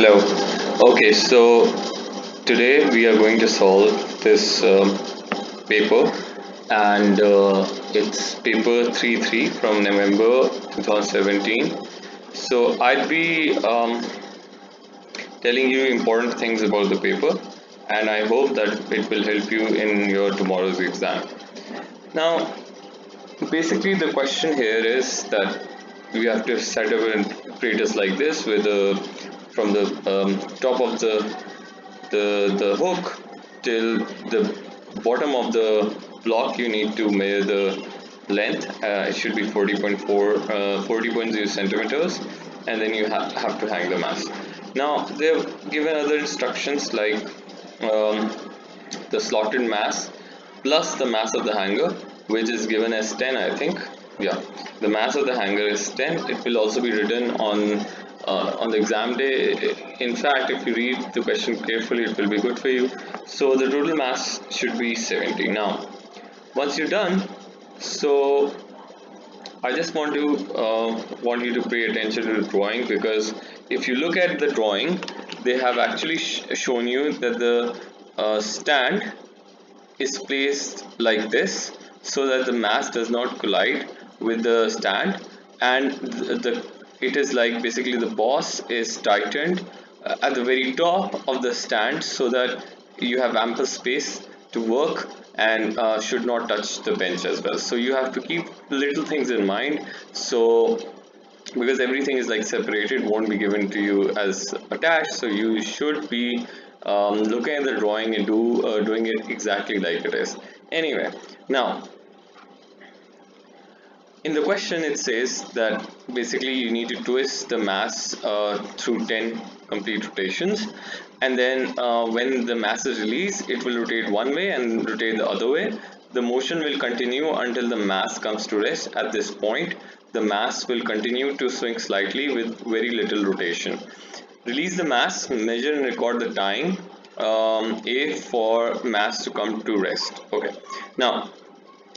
Hello. Okay, so today we are going to solve this paper, and it's paper 3 from November 2017. So I'd be telling you important things about the paper, and I hope that it will help you in your tomorrow's exam. Now, basically, the question here is that we have to set up an apparatus like this with from the top of the hook till the bottom of the block. You need to measure the length. It should be 40.0 centimeters, and then you have to hang the mass. Now they've given other instructions like um, the slotted mass plus the mass of the hanger, which is given as 10, I think. Yeah, the mass of the hanger is 10. It will also be written on the exam day. In fact, if you read the question carefully, it will be good for you. So the total mass should be 70. Now, once you're done, so I just want you to pay attention to the drawing, because if you look at the drawing, they have actually shown you that the stand is placed like this so that the mass does not collide with the stand, and it is like basically the boss is tightened at the very top of the stand so that you have ample space to work, and should not touch the bench as well. So you have to keep little things in mind. So because everything is like separated, won't be given to you as attached, so you should be looking at the drawing and doing it exactly like it is. Anyway, now in the question it says that basically you need to twist the mass through 10 complete rotations, and then when the mass is released, it will rotate one way and rotate the other way. The motion will continue until the mass comes to rest. At this point, the mass will continue to swing slightly with very little rotation. Release the mass, measure and record the time A for mass to come to rest. Okay, now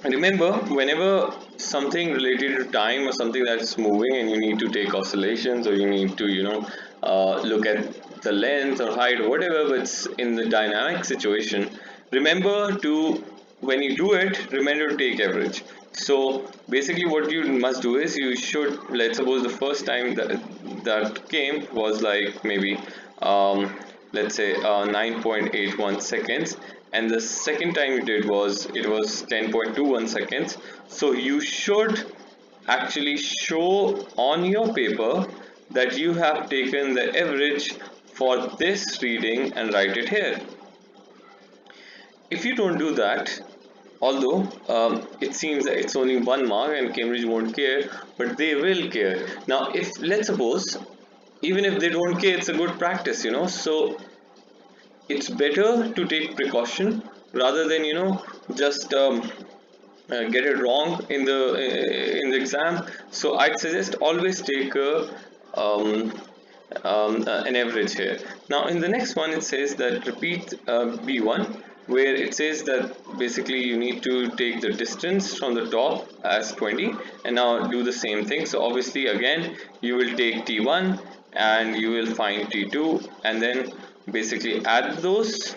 remember, whenever something related to time or something that's moving and you need to take oscillations, or you need to look at the length or height or whatever, but it's in the dynamic situation, remember to, when you do it, remember to take average. So basically what you must do is, you should, let's suppose the first time that came was like maybe let's say 9.81 seconds, and the second time you did was, it was 10.21 seconds. So you should actually show on your paper that you have taken the average for this reading and write it here. If you don't do that, although it seems that it's only 1 mark and Cambridge won't care, but they will care. Now if, let's suppose, even if they don't care, it's a good practice, so it's better to take precaution rather than just get it wrong in the exam. So I'd suggest always take um, an average here. Now in the next one it says that repeat B1, where it says that basically you need to take the distance from the top as 20, and now do the same thing. So obviously again you will take T1 and you will find T2, and then basically add those,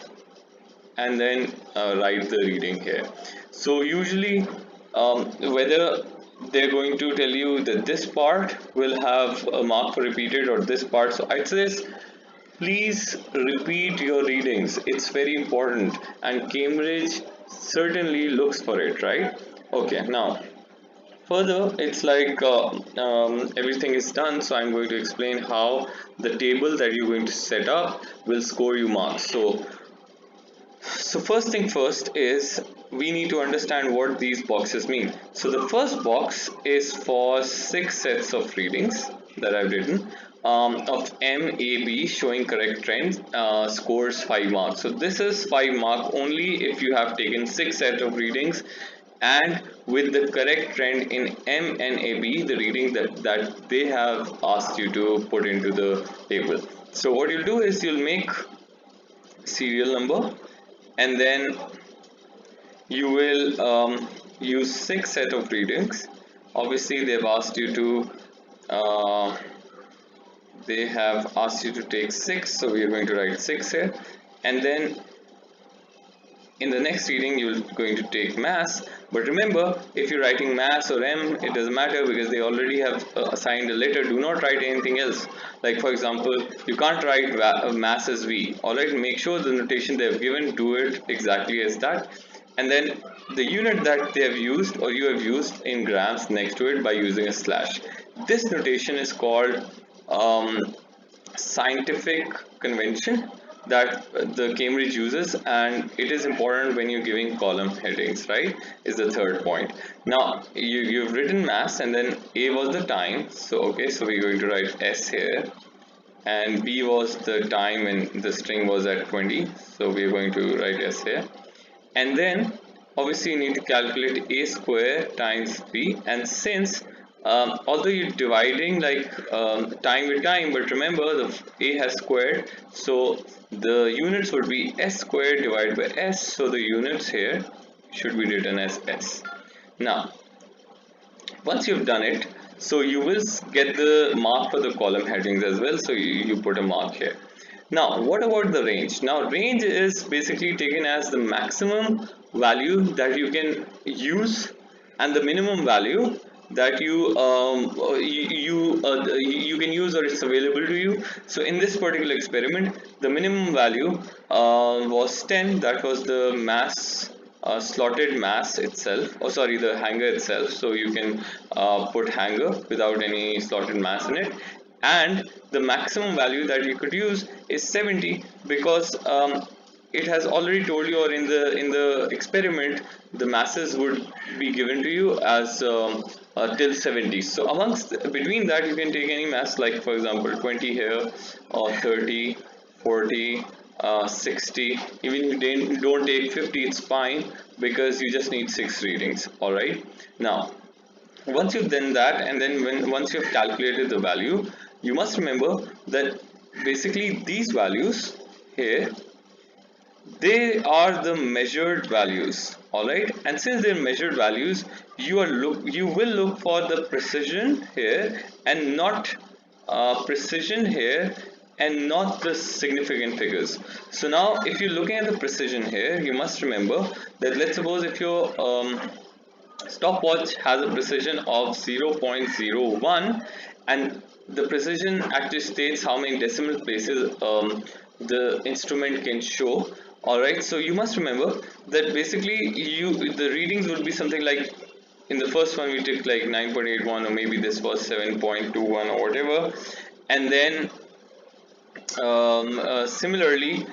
and then write the reading here. So usually whether they're going to tell you that this part will have a mark for repeated or this part, so I'd say please repeat your readings. It's very important, and Cambridge certainly looks for it, right? Okay, now further it's like everything is done, so I'm going to explain how the table that you're going to set up will score you marks. So first thing first is, we need to understand what these boxes mean. So the first box is for 6 sets of readings that I've written of MAB showing correct trends, scores 5 marks. So this is 5 mark only if you have taken 6 sets of readings and with the correct trend in M and AB, the reading that they have asked you to put into the table. So what you'll do is, you'll make serial number, and then you will use 6 sets of readings. Obviously they've asked you to uh, they have asked you to take 6, so we are going to write 6 here, and then in the next reading you're going to take mass. But remember, if you're writing mass or M, it doesn't matter because they already have assigned a letter. Do not write anything else. Like for example, you can't write mass as V. Alright, make sure the notation they have given, do it exactly as that, and then the unit that they have used or you have used in grams next to it by using a slash. This notation is called scientific convention that the Cambridge uses, and it is important when you're giving column headings, right? Is the third point. Now you've written mass, and then A was the time, so okay, so we're going to write S here, and B was the time when the string was at 20, so we're going to write S here, and then obviously you need to calculate A square times B, and since although you're dividing like time with time, but remember the A has squared, so the units would be S squared divided by S, so the units here should be written as S. Now once you've done it, so you will get the mark for the column headings as well, so you put a mark here. Now what about the range? Now range is basically taken as the maximum value that you can use and the minimum value that you can use or it's available to you. So in this particular experiment, the minimum value was 10. That was the mass slotted mass itself, oh sorry, the hanger itself, so you can put hanger without any slotted mass in it, and the maximum value that you could use is 70 because it has already told you, or in the experiment the masses would be given to you as till 70. So amongst between that you can take any mass, like for example 20 here, or 30, 40, 60. Even if you don't take 50, it's fine because you just need 6 readings. All right, now once you've done that, and then once you've calculated the value, you must remember that basically these values here, they are the measured values. All right, and since they're measured values, you will look for the precision here and not precision here and not the significant figures. So now if you're looking at the precision here, you must remember that let's suppose if your stopwatch has a precision of 0.01, and the precision actually states how many decimal places the instrument can show. All right, so you must remember that basically the readings would be something like, in the first one we took like 9.81, or maybe this was 7.21 or whatever, and then similarly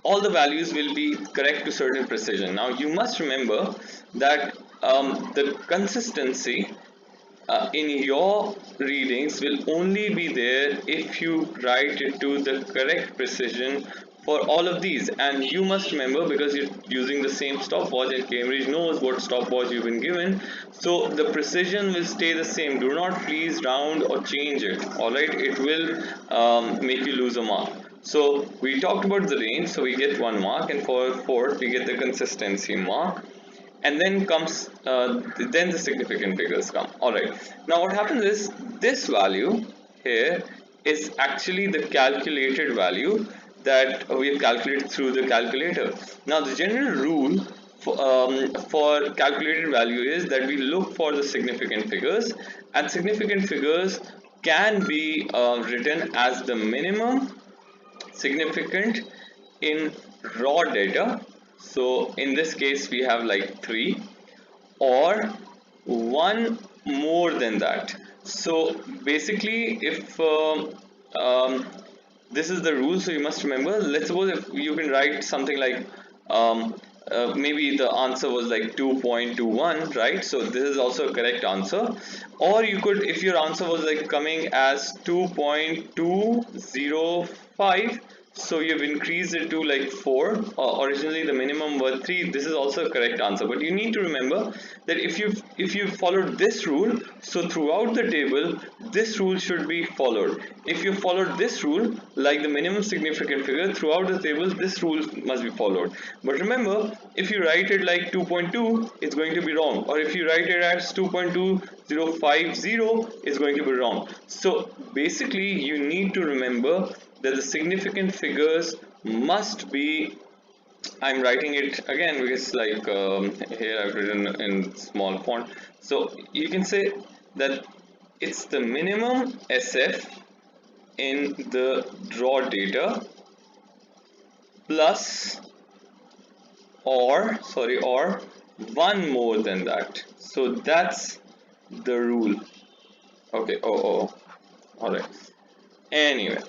all the values will be correct to certain precision. Now you must remember that the consistency in your readings will only be there if you write it to the correct precision for all of these. And you must remember, because you're using the same stopwatch and Cambridge knows what stopwatch you've been given, so the precision will stay the same. Do not please round or change it. All right, it will make you lose a mark. So we talked about the range, so we get 1 mark, and for fourth we get the consistency mark, and then comes then the significant figures come. All right, now what happens is this value here is actually the calculated value that we have calculated through the calculator. Now the general rule for calculated value is that we look for the significant figures, and significant figures can be written as the minimum significant in raw data. So in this case we have like 3 or 1 more than that. So basically if this is the rule, so you must remember, let's suppose if you can write something like maybe the answer was like 2.21, right? So this is also a correct answer. Or you could, if your answer was like coming as 2.205, so you've increased it to like 4. Originally the minimum was 3. This is also a correct answer, but you need to remember that if you followed this rule, so throughout the table this rule should be followed. If you followed this rule, like the minimum significant figure, throughout the table this rule must be followed. But remember, if you write it like 2.2, it's going to be wrong, or if you write it as 2.2 050 is going to be wrong. So basically you need to remember that the significant figures must be, I'm writing it again because like here I've written in small font. So you can say that it's the minimum SF in the draw data plus or one more than that. So that's the rule. Okay. Oh. All right. Anyway.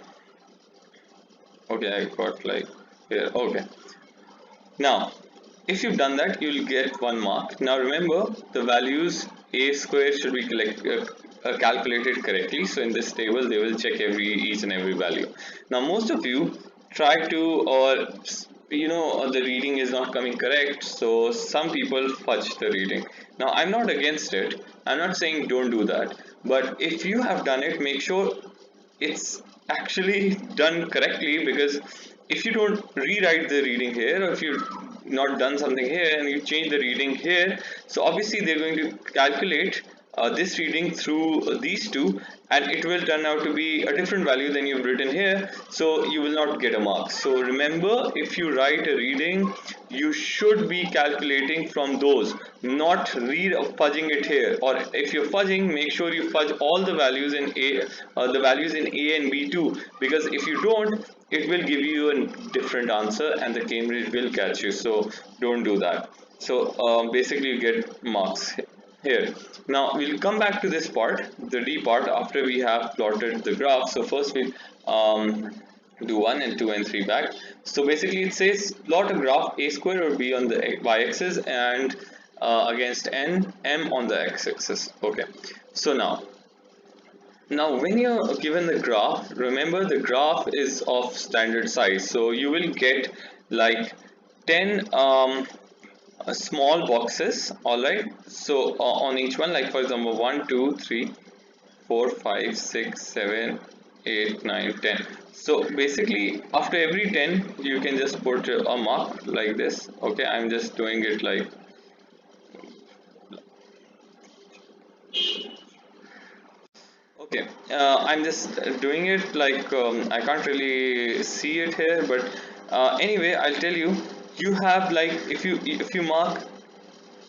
Okay, I got like here. Okay. Now, if you've done that, you'll get 1 mark. Now remember, the values a square should be calculated correctly. So in this table, they will check each and every value. Now, most of you try to, or the reading is not coming correct. So some people fudge the reading. Now, I'm not against it. I'm not saying don't do that. But if you have done it, make sure it's actually done correctly, because if you don't rewrite the reading here, or if you not done something here and you change the reading here, so obviously they're going to calculate this reading through these two, and it will turn out to be a different value than you've written here, so you will not get a mark. So remember, if you write a reading, you should be calculating from those, not fudging it here. Or if you're fudging, make sure you fudge all the values in A and B too, because if you don't, it will give you a different answer and the Cambridge will catch you. So don't do that. So basically you get marks here. Now we'll come back to this part, the D part, after we have plotted the graph. So first we'll do 1 and 2 and 3 back. So basically it says plot a graph A square or B on the y-axis and against m on the x-axis. Okay, so now when you're given the graph, remember the graph is of standard size, so you will get like 10 small boxes. All right, so on each one, like for example 1 2 3 4 5 6 7 8 9 10. So basically after every 10 you can just put a mark like this. Okay, I'm just doing it like okay, I'm just doing it like I can't really see it here, but anyway I'll tell you, you have like, if you mark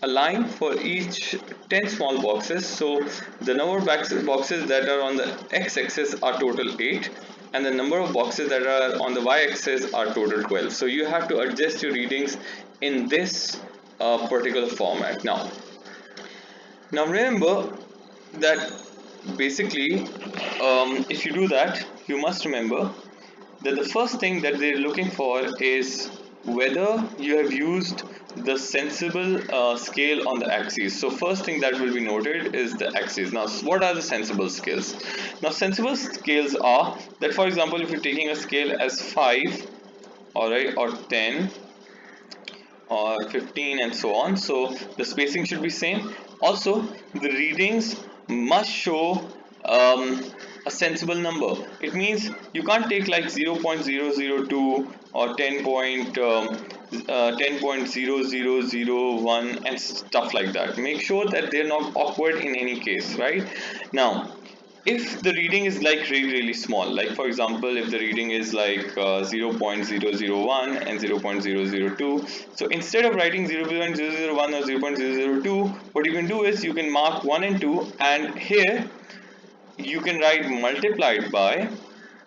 a line for each 10 small boxes, so the number of boxes that are on the x-axis are total 8, and the number of boxes that are on the y-axis are total 12. So you have to adjust your readings in this particular format. Now remember that basically if you do that, you must remember that the first thing that they're looking for is whether you have used the sensible scale on the axis. So first thing that will be noted is the axis. Now what are the sensible scales? Now sensible scales are that, for example, if you're taking a scale as 5, alright, or 10 or 15 and so on, so the spacing should be same. Also the readings must show a sensible number. It means you can't take like 0.002 or 10.0001 and stuff like that. Make sure that they're not awkward in any case, right? Now if the reading is like really small, like for example if the reading is like 0.001 and 0.002, so instead of writing 0.001 or 0.002, what you can do is you can mark 1 and 2, and here you can write multiplied by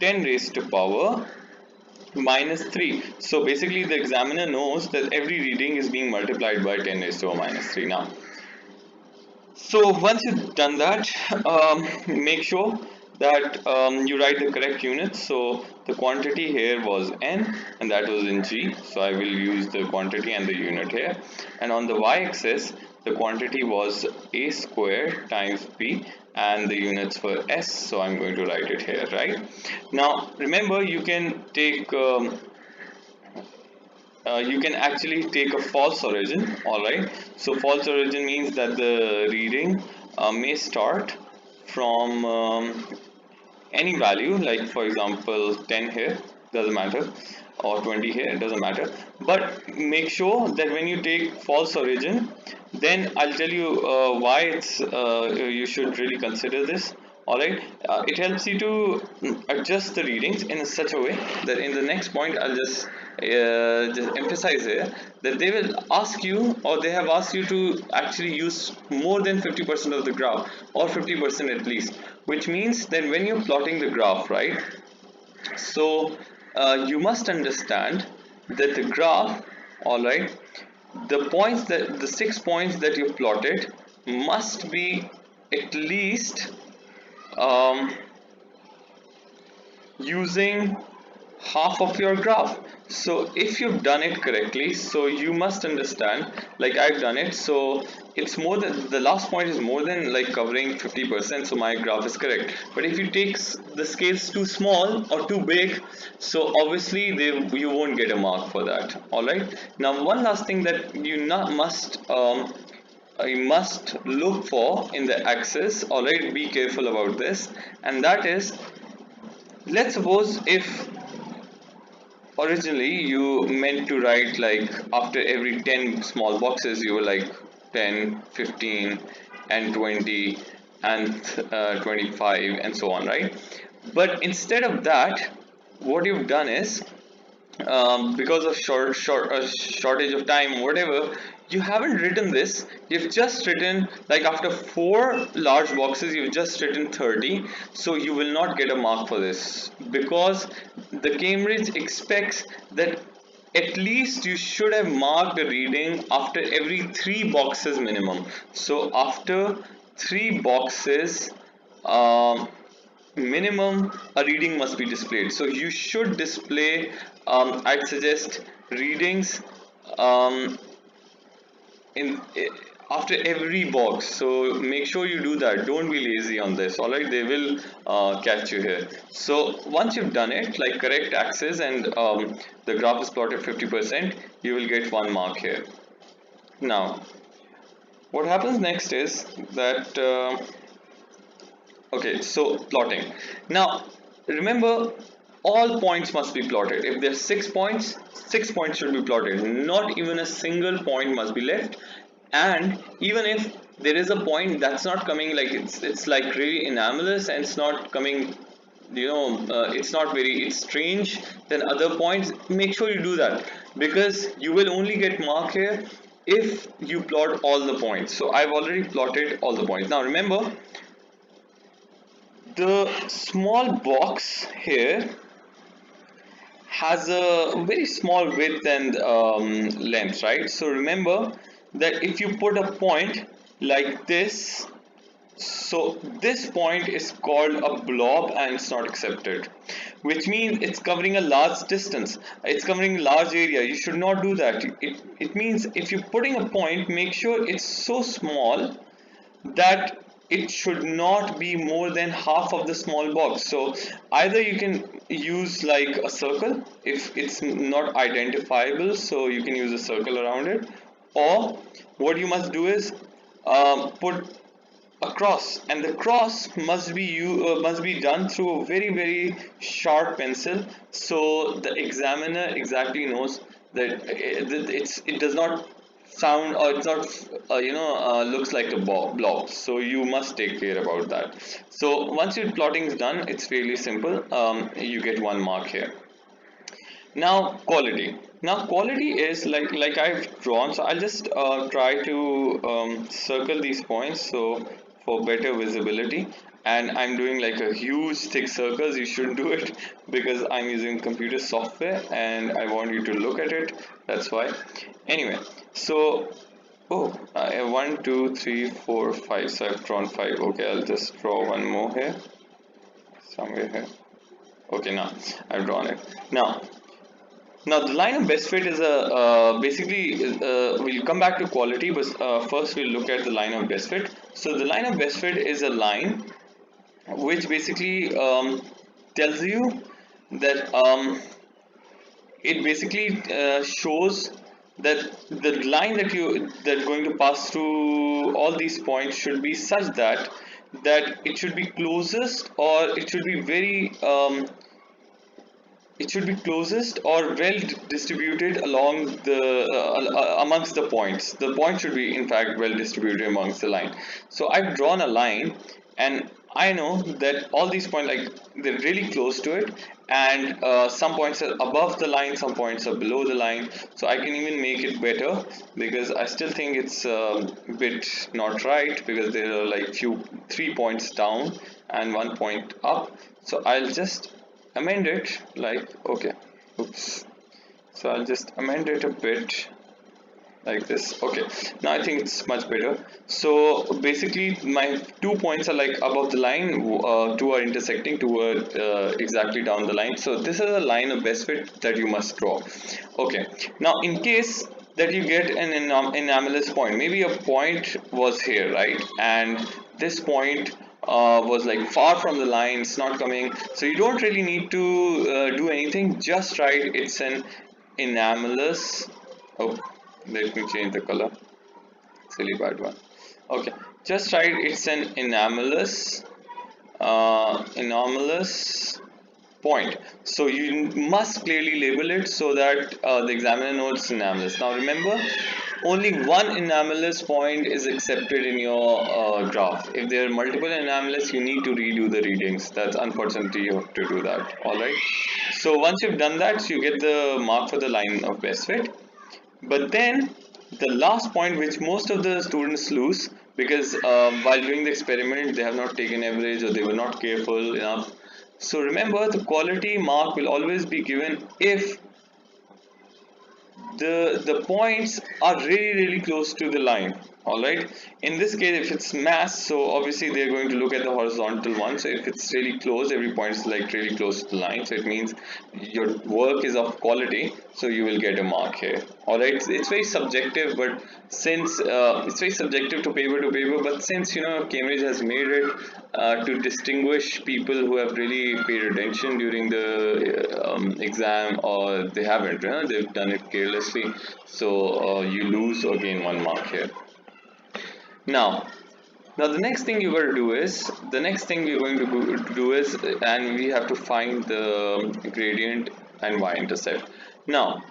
10 raised to power minus 3. So basically the examiner knows that every reading is being multiplied by 10 raised to power minus 3. Now so once you've done that, make sure that you write the correct units. So the quantity here was n and that was in g, so I will use the quantity and the unit here. And on the y-axis the quantity was a square times b and the units were s, so I'm going to write it here. Right now remember, you can take you can actually take a false origin. Alright, so false origin means that the reading may start from any value, like for example 10 here, doesn't matter, or 20 here, it doesn't matter. But make sure that when you take false origin, then I'll tell you why it's you should really consider this. Alright, it helps you to adjust the readings in such a way that in the next point I'll just emphasize here that they will ask you, or they have asked you to actually use more than 50% of the graph, or 50% at least, which means that when you're plotting the graph, right, so you must understand that the graph, alright, the 6 points that you plotted must be at least um, using half of your graph. So if you've done it correctly, so you must understand, like I've done it, so it's more than, the last point is more than like covering 50%, so my graph is correct. But if you take the scales too small or too big, so obviously you won't get a mark for that. All right, now one last thing that you must look for in the axis, all right, be careful about this, and that is, let's suppose if originally you meant to write like after every 10 small boxes you were like 10, 15 and 20 and 25 and so on, right? But instead of that, what you've done is, because of shortage of time, whatever, you haven't written this. You've just written, like after 4 large boxes you've just written 30, so you will not get a mark for this, because the Cambridge expects that at least you should have marked a reading after every 3 boxes minimum. So after 3 boxes minimum, a reading must be displayed. So you should display, I'd suggest, readings um, in after every box. So make sure you do that. Don't be lazy on this. All right, they will catch you here. So once you've done it, like correct axis, and the graph is plotted 50%, you will get 1 mark here. Now what happens next is that okay, so plotting. Now remember, all points must be plotted. If there's 6 points, 6 points should be plotted. Not even a single point must be left. And even if there is a point that's not coming, like it's like really anomalous and it's not coming, it's not very, it's strange than other points, make sure you do that, because you will only get mark here if you plot all the points. So I've already plotted all the points. Now remember, the small box here has a very small width and length, right? So remember that if you put a point like this, so this point is called a blob and it's not accepted, which means it's covering a large distance, it's covering a large area. You should not do that. It means if you're putting a point, make sure it's so small that it should not be more than half of the small box. So either you can use like a circle if it's not identifiable, so you can use a circle around it, or what you must do is put a cross, and the cross must be done through a very sharp pencil, so the examiner exactly knows that it does not sound, or it's not looks like a blob. So you must take care about that. So once your plotting is done, it's really simple. You get 1 mark here. Now quality. Now quality is like I've drawn, so I'll just try to circle these points so for better visibility, and I'm doing like a huge thick circles. You should do it because I'm using computer software and I want you to look at it, that's why. Anyway, so I have 1 2 3 4 5, so I've drawn 5. Okay, I'll just draw one more here, somewhere here. Okay, now I've drawn it. Now the line of best fit is a we'll come back to quality, but first we'll look at the line of best fit. So the line of best fit is a line which basically tells you that it basically shows that the line that's going to pass through all these points should be such that it should be closest, or it should be very it should be closest or well distributed along the amongst the points. The point should be in fact well distributed amongst the line. So I've drawn a line, and I know that all these points, like, they're really close to it, and some points are above the line, some points are below the line. So I can even make it better, because I still think it's a bit not right, because there are like 3 points down and 1 point up. So I'll just amend it, like, okay, oops, so I'll just amend it a bit like this. Okay, now I think it's much better. So basically my 2 points are like above the line, two are intersecting, two are exactly down the line. So this is a line of best fit that you must draw. Okay, now in case that you get an anomalous point, maybe a point was here, right, and this point was like far from the line, it's not coming, so you don't really need to do anything. Just write it's an anomalous, oh, let me change the color, silly bad one. Okay, just write it's an anomalous point. So you must clearly label it so that the examiner knows it's anomalous. Now remember, only one anomalous point is accepted in your graph. If there are multiple anomalous, you need to redo the readings. That's unfortunately you have to do that. All right. So once you've done that, you get the mark for the line of best fit. But then the last point, which most of the students lose, because while doing the experiment they have not taken average, or they were not careful enough. So remember, the quality mark will always be given if the points are really close to the line. All right, in this case if it's mass, so obviously they're going to look at the horizontal one. So if it's really close, every point is like really close to the line, so it means your work is of quality, so you will get a mark here. All right, it's very subjective, but since it's very subjective to paper, but since, you know, Cambridge has made it to distinguish people who have really paid attention during the exam, or they haven't, you know, they've done it carelessly, so you lose or gain 1 mark here. Now the next thing we're going to do is, and we have to find the gradient and y-intercept. Now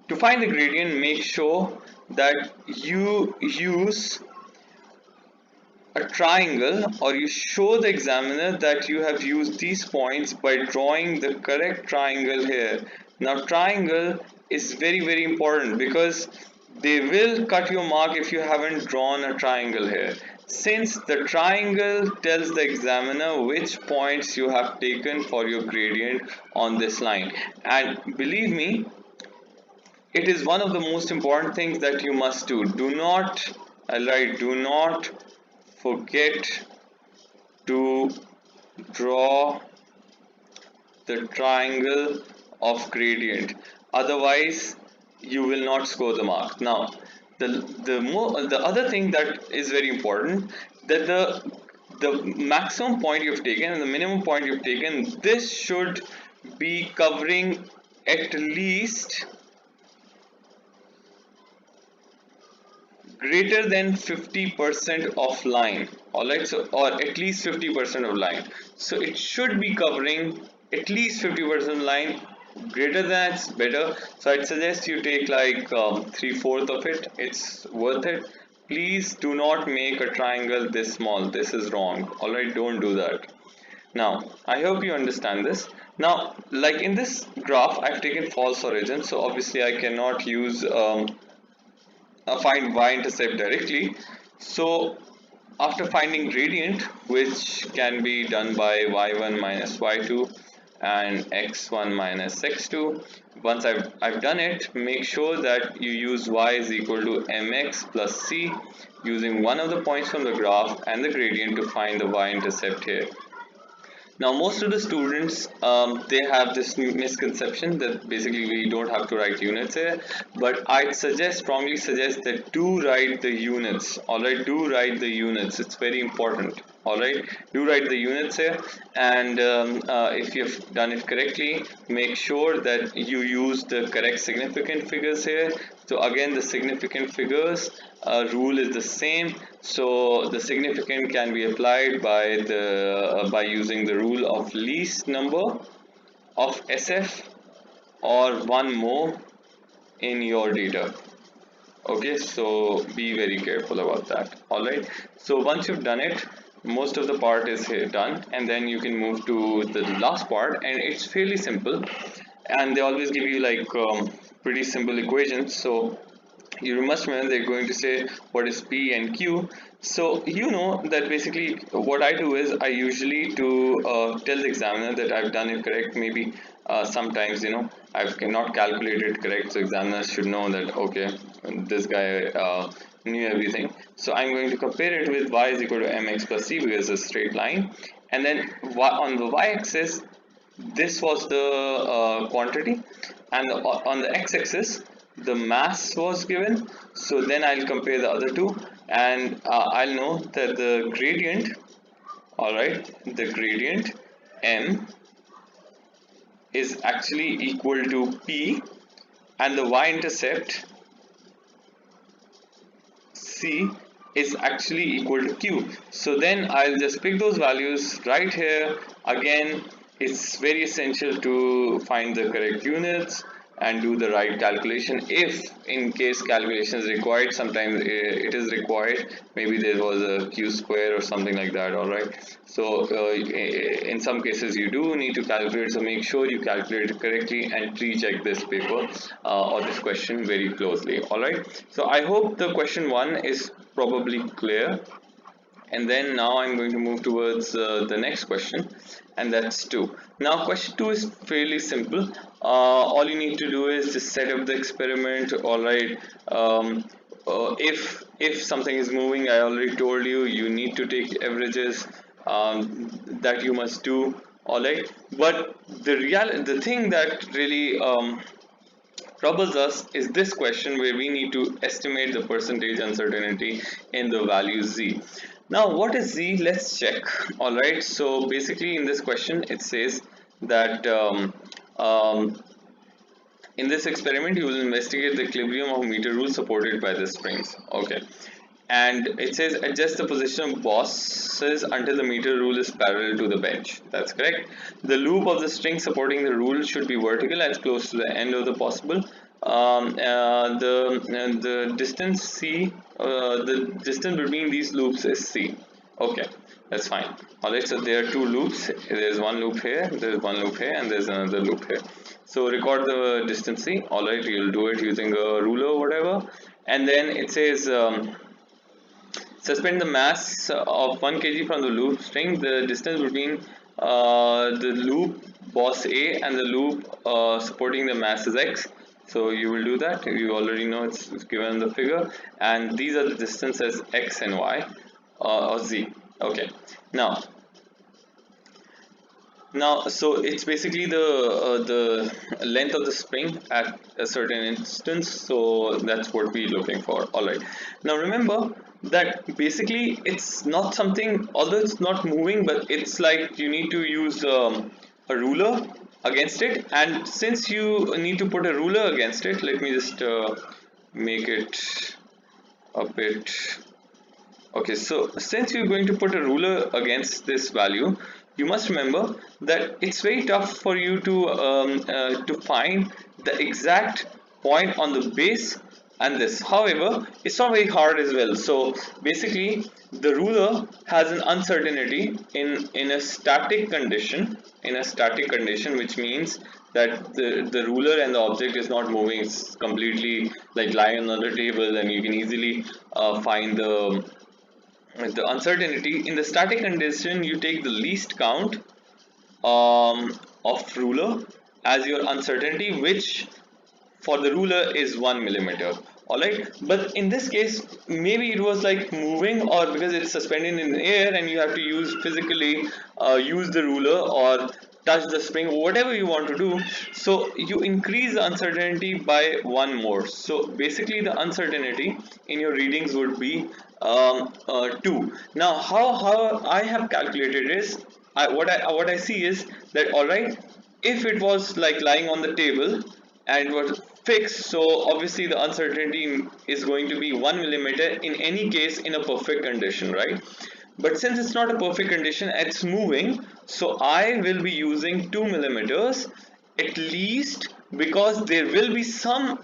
to find the gradient, make sure that you use a triangle, or you show the examiner that you have used these points by drawing the correct triangle here. Now triangle is very important, because they will cut your mark if you haven't drawn a triangle here, since the triangle tells the examiner which points you have taken for your gradient on this line. And believe me, it is one of the most important things that you must do. Do not forget to draw the triangle of gradient, otherwise you will not score the mark. Now the other thing that is very important, that the maximum point you've taken and the minimum point you've taken, this should be covering at least greater than 50% of line. All right, so, or at least 50% of line, so it should be covering at least 50% line. Greater than that's better, so I'd suggest you take like 3/4 of it. It's worth it. Please do not make a triangle this small. This is wrong. All right, don't do that. Now I hope you understand this. Now, like in this graph, I've taken false origin, so obviously I cannot use find y-intercept directly. So after finding gradient, which can be done by y1 minus y2 and x1 minus x2, once I've done it, make sure that you use y is equal to mx plus c, using one of the points from the graph and the gradient to find the y-intercept here. Now most of the students, they have this misconception that basically we don't have to write units here, but I'd strongly suggest that do write the units. Alright, do write the units, it's very important. All right, do write the units here, and if you've done it correctly, make sure that you use the correct significant figures here. So again, the significant figures rule is the same, so the significant can be applied by the by using the rule of least number of SF or one more in your data. Okay, so be very careful about that. All right, so once you've done it, most of the part is here done, and then you can move to the last part, and it's fairly simple, and they always give you like pretty simple equations. So you must remember they're going to say what is P and Q. So you know that basically what I do is I usually to tell the examiner that I've done it correct. Maybe sometimes I've not calculated correct, so examiners should know that okay, this guy knew everything. So I'm going to compare it with y is equal to mx plus c because it's a straight line, and then on the y-axis this was the quantity, and on the x-axis the mass was given. So then I'll compare the other two, and I'll know that the gradient, all right, the gradient m is actually equal to p, and the y-intercept c is actually equal to q. So then I'll just pick those values right here. Again, it's very essential to find the correct units and do the right calculation. If in case calculation is required, sometimes it is required, maybe there was a q square or something like that. All right, so in some cases you do need to calculate, so make sure you calculate it correctly and recheck this paper or this question very closely. All right, so I hope the question 1 is probably clear, and then now I'm going to move towards the next question, and that's 2. Now question 2 is fairly simple. All you need to do is just set up the experiment. All right, if something is moving, I already told you you need to take averages, that you must do. All right, but the thing that really troubles us is this question where we need to estimate the percentage uncertainty in the value z. Now what is z? Let's check. All right, so basically in this question it says that in this experiment you will investigate the equilibrium of meter rule supported by the springs. Okay, and it says adjust the position of bosses until the meter rule is parallel to the bench. That's correct. The loop of the string supporting the rule should be vertical as close to the end of the possible. The distance c, the distance between these loops is c. Okay, that's fine. Alright, so there are two loops. There's one loop here, there's one loop here, and there's another loop here. So record the distance c. Alright, you'll do it using a ruler or whatever, and then it says suspend the mass of 1 kg from the loop string. The distance between the loop boss A and the loop supporting the mass is x. So you will do that. You already know it's given in the figure, and these are the distances x and y or z. Okay, now so it's basically the length of the spring at a certain instance, so that's what we're looking for. All right, now remember that basically it's not something, although it's not moving, but it's like you need to use a ruler against it, and since you need to put a ruler against it, let me just make it a bit. Okay, so since you're going to put a ruler against this value, you must remember that it's very tough for you to find the exact point on the base and this. However, it's not very hard as well. So basically, the ruler has an uncertainty in a static condition. In a static condition, which means that the ruler and the object is not moving. It's completely like lying on the table, and you can easily find the uncertainty. In the static condition, you take the least count of ruler as your uncertainty, which for the ruler is 1 millimeter. Alright, but in this case maybe it was like moving, or because it's suspended in the air and you have to use physically use the ruler or touch the spring, whatever you want to do, so you increase the uncertainty by one more. So basically the uncertainty in your readings would be 2. Now how I have calculated is, what I see is that, all right, if it was like lying on the table and was fixed, so obviously the uncertainty is going to be 1 millimeter in any case in a perfect condition, right? But since it's not a perfect condition, it's moving, so I will be using 2 millimeters at least, because there will be some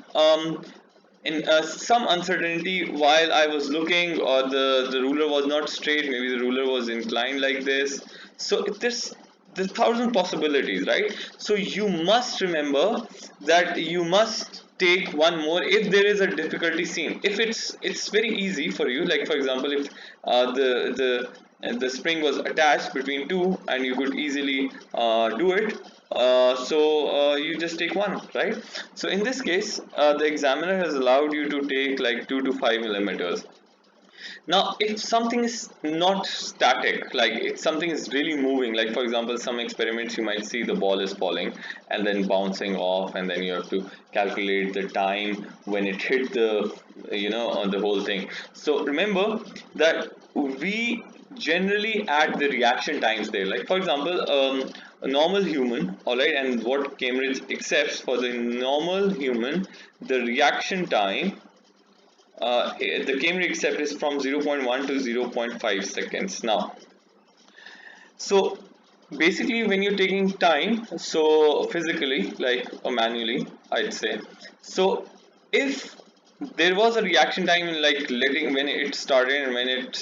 uncertainty while I was looking, or the ruler was not straight, maybe the ruler was inclined like this. So there's thousand possibilities, right? So you must remember that you must take one more if there is a difficulty seen. If it's very easy for you, like for example, if the spring was attached between two and you could easily do it, so you just take one, right? So in this case, the examiner has allowed you to take like 2 to 5 millimeters. Now, if something is not static, like if something is really moving, like for example, some experiments you might see the ball is falling and then bouncing off, and then you have to calculate the time when it hit the, on the whole thing. So remember that we generally add the reaction times there. Like for example, a normal human, all right, and what Cambridge accepts for the normal human, the reaction time, the Cambridge accept is from 0.1 to 0.5 seconds. Now, so basically when you're taking time, so physically, like or manually, I'd say, so if there was a reaction time in like letting when it started and when it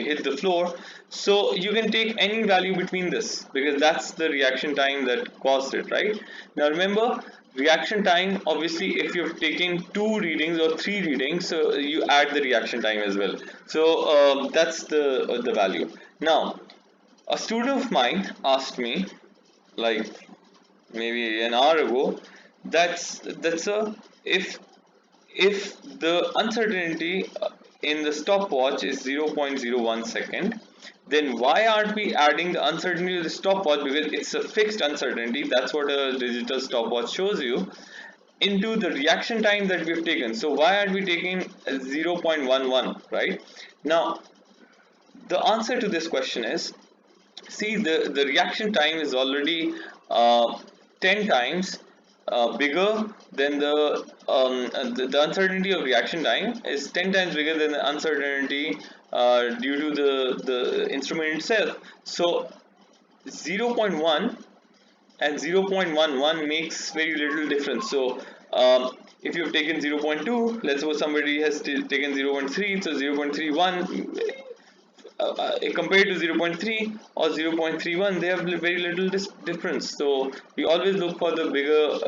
hit the floor, so you can take any value between this, because that's the reaction time that caused it, right? Now remember, reaction time, obviously if you've taken 2 readings or 3 readings, so you add the reaction time as well. So that's the value. Now a student of mine asked me, like maybe an hour ago, that's a if the uncertainty in the stopwatch is 0.01 second, then why aren't we adding the uncertainty to the stopwatch, because it's a fixed uncertainty, that's what a digital stopwatch shows you, into the reaction time that we've taken. So why aren't we taking 0.11, right? Now the answer to this question is, see, the reaction time is already 10 times bigger than the uncertainty of reaction time is 10 times bigger than the uncertainty due to the instrument itself. So 0.1 and 0.11 makes very little difference. So if you've taken 0.2, let's suppose somebody has taken 0.3, so 0.31 compared to 0.3 or 0.31, they have very little difference. So we always look for the bigger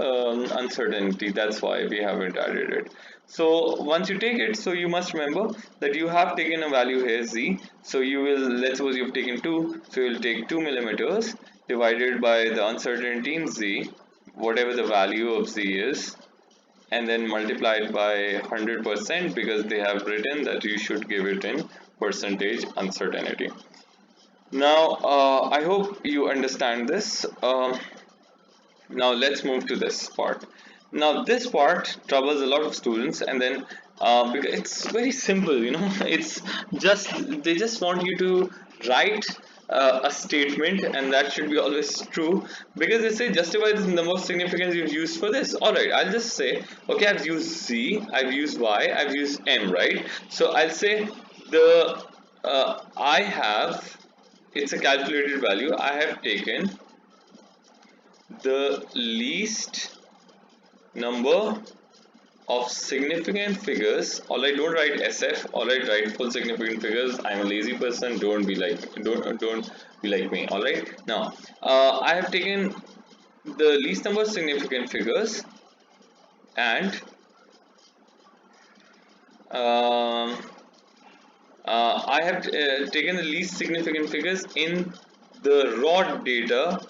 uncertainty. That's why we haven't added it. So once you take it, so you must remember that you have taken a value here, z. So you will, let's suppose you've taken 2, so you'll take 2 millimeters divided by the uncertainty in z, whatever the value of z is, and then multiplied by 100%, because they have written that you should give it in percentage uncertainty. Now I hope you understand this. Now let's move to this part. Now this part troubles a lot of students, and then because it's very simple, it's just, they just want you to write a statement, and that should be always true, because they say justify the number of significance you've used for this. All right, I'll just say, okay, I've used z, I've used y, I've used m, right? So I'll say the I have, it's a calculated value, I have taken the least number of significant figures. All right, don't write SF, all right, write full significant figures. I'm a lazy person, don't be like me. All right, now I have taken the least number of significant figures, and I have taken the least significant figures in the raw data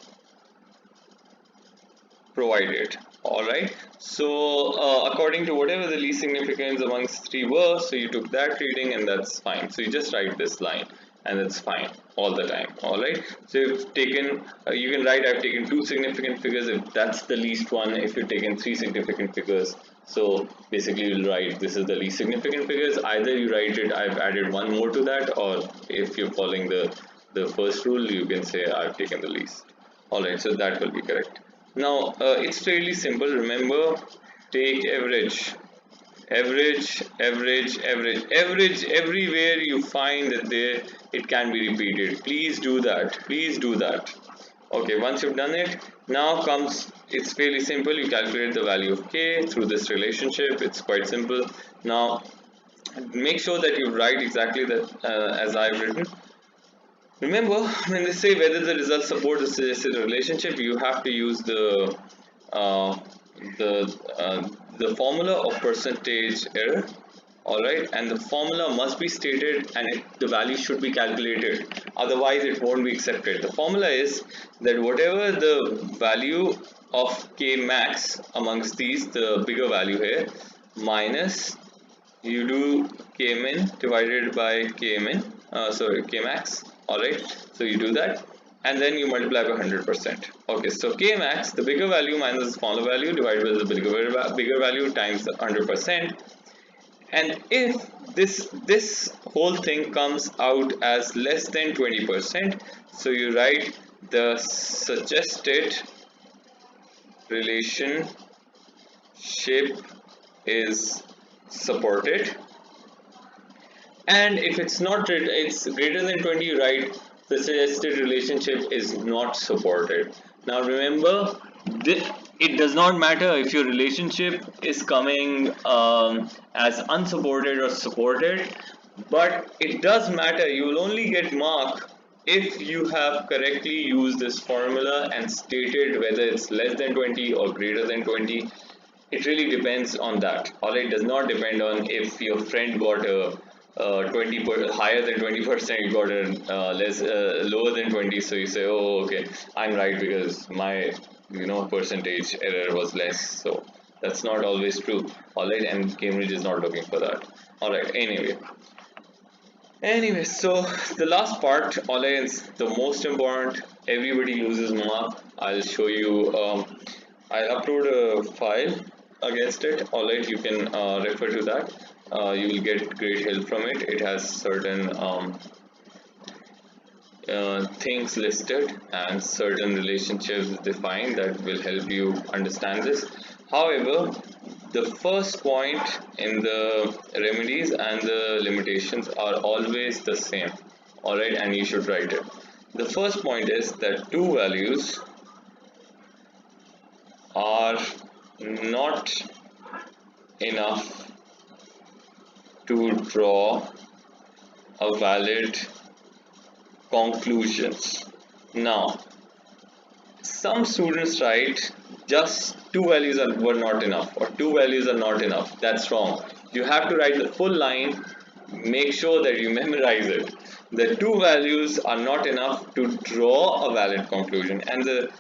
provided. Alright, so according to whatever the least significance amongst 3 were, so you took that reading, and that's fine. So you just write this line, and it's fine all the time. All right, so you've taken you can write I've taken two significant figures if that's the least one. If you've taken three significant figures, so basically you'll write this is the least significant figures. Either you write it I've added one more to that, or if you're following the first rule, you can say I've taken the least. All right, so that will be correct. Now it's fairly simple. Remember, take average, average everywhere you find that there it can be repeated. Please do that. Please do that. Okay, once you've done it, now comes, it's fairly simple. You calculate the value of k through this relationship. It's quite simple. Now make sure that you write exactly that as I've written. Remember, when they say whether the results support the suggested relationship, you have to use uh, the the formula of percentage error. All right, and the formula must be stated, and the value should be calculated. Otherwise, it won't be accepted. The formula is that whatever the value of k max amongst these, the bigger value here, minus you do kmin divided by kmin, sorry, kmax. All right, so you do that, and then you multiply by 100%. Okay, so kmax, the bigger value minus the smaller value, divided by the bigger value times the 100%. And if this whole thing comes out as less than 20%, so you write the suggested relationship is supported. And if it's not, it's greater than 20, you write the suggested relationship is not supported. Now remember, it does not matter if your relationship is coming as unsupported or supported, but it does matter. You will only get mark if you have correctly used this formula and stated whether it's less than 20 or greater than 20. It really depends on that. All right, does not depend on if your friend got a 20 higher than 20%, you got a less lower than 20, so you say, oh okay, I'm right because my percentage error was less. So that's not always true. All right, and Cambridge is not looking for that. All right, anyway, so the last part, all right, is the most important. Everybody loses mark. I'll show you. I'll upload a file against it. All right, you can refer to that. You will get great help from it. It has certain things listed and certain relationships defined that will help you understand this. However, the first point in the remedies and the limitations are always the same. All right, and you should write it. The first point is that two values are not enough to draw a valid conclusions. Now, some students write just two values were not enough, or two values are not enough. That's wrong. You have to write the full line. Make sure that you memorize it. The two values are not enough to draw a valid conclusion, and the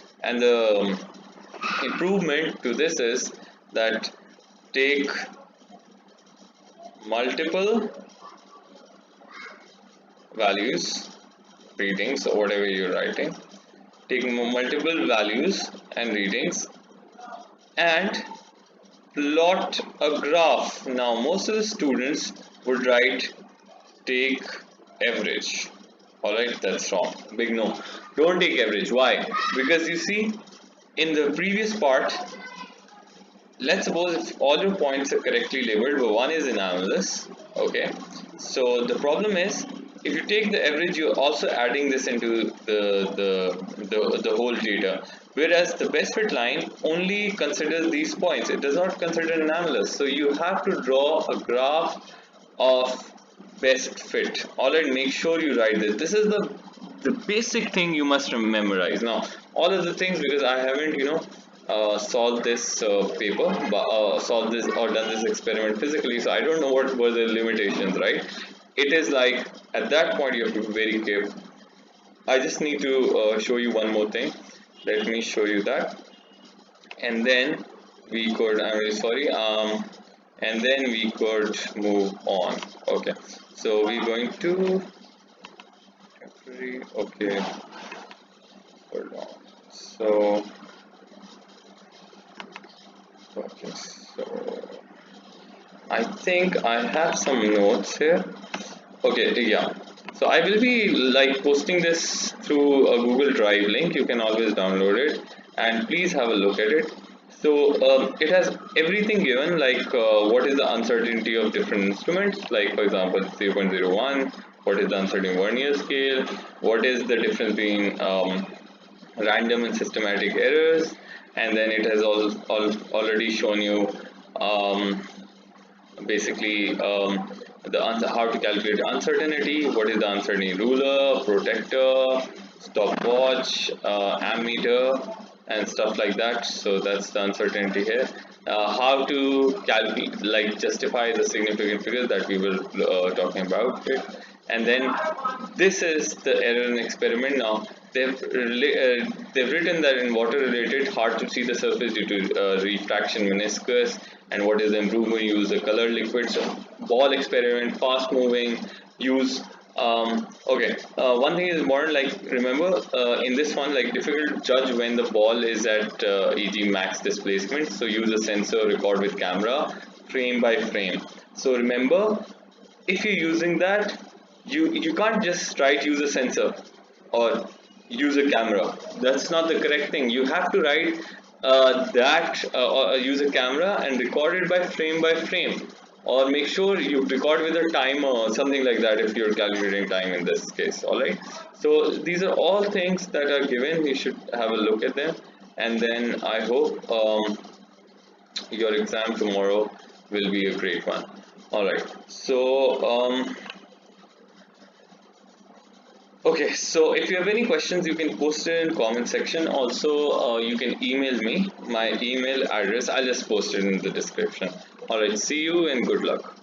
improvement to this is that take multiple values, readings, or whatever you're writing, take multiple values and readings and plot a graph. Now most of the students would write take average. Alright, that's wrong. Big no. Don't take average. Why? Because you see, in the previous part, let's suppose if all your points are correctly labeled, but one is anomalous. Okay, so the problem is, if you take the average, you're also adding this into the whole data, whereas the best fit line only considers these points. It does not consider anomalous. So you have to draw a graph of best fit. Alright, make sure you write this. This is the basic thing you must memorize. Now all of the things, because I haven't solved this paper, but solved this or done this experiment physically, so I don't know what were the limitations, right? It is like at that point you have to be very careful. I just need to show you one more thing. Let me show you that, and then we could, I'm really sorry, and then we could move on. Okay, so we're going to Okay, hold on. So, okay, so I think I have some notes here. Okay, yeah. So I will be like posting this through a Google Drive link. You can always download it and please have a look at it. So it has everything given, like what is the uncertainty of different instruments, like for example 3.01, what is the uncertainty vernier scale, what is the difference between random and systematic errors, and then it has already shown you um, basically the answer, how to calculate uncertainty, what is the uncertainty ruler, protector, stopwatch, ammeter, and stuff like that. So that's the uncertainty here. How to calculate, like justify the significant figures that we were talking about it. And then this is the error in experiment. Now they've written that in water related, hard to see the surface due to refraction meniscus, and what is the improvement, use the color liquid. So ball experiment, fast moving, use okay, one thing is important, like remember in this one, like difficult to judge when the ball is at e.g. max displacement, so use a sensor, record with camera frame by frame. So remember, if you're using that, you can't just write use a sensor or use a camera. That's not the correct thing. You have to write that or use a camera and record it by frame, or make sure you record with a timer or something like that if you're calculating time in this case. All right, so these are all things that are given. You should have a look at them, and then I hope your exam tomorrow will be a great one. All right, so okay, so if you have any questions, you can post it in comment section. Also, you can email me. My email address, I'll just post it in the description. All right, see you and good luck.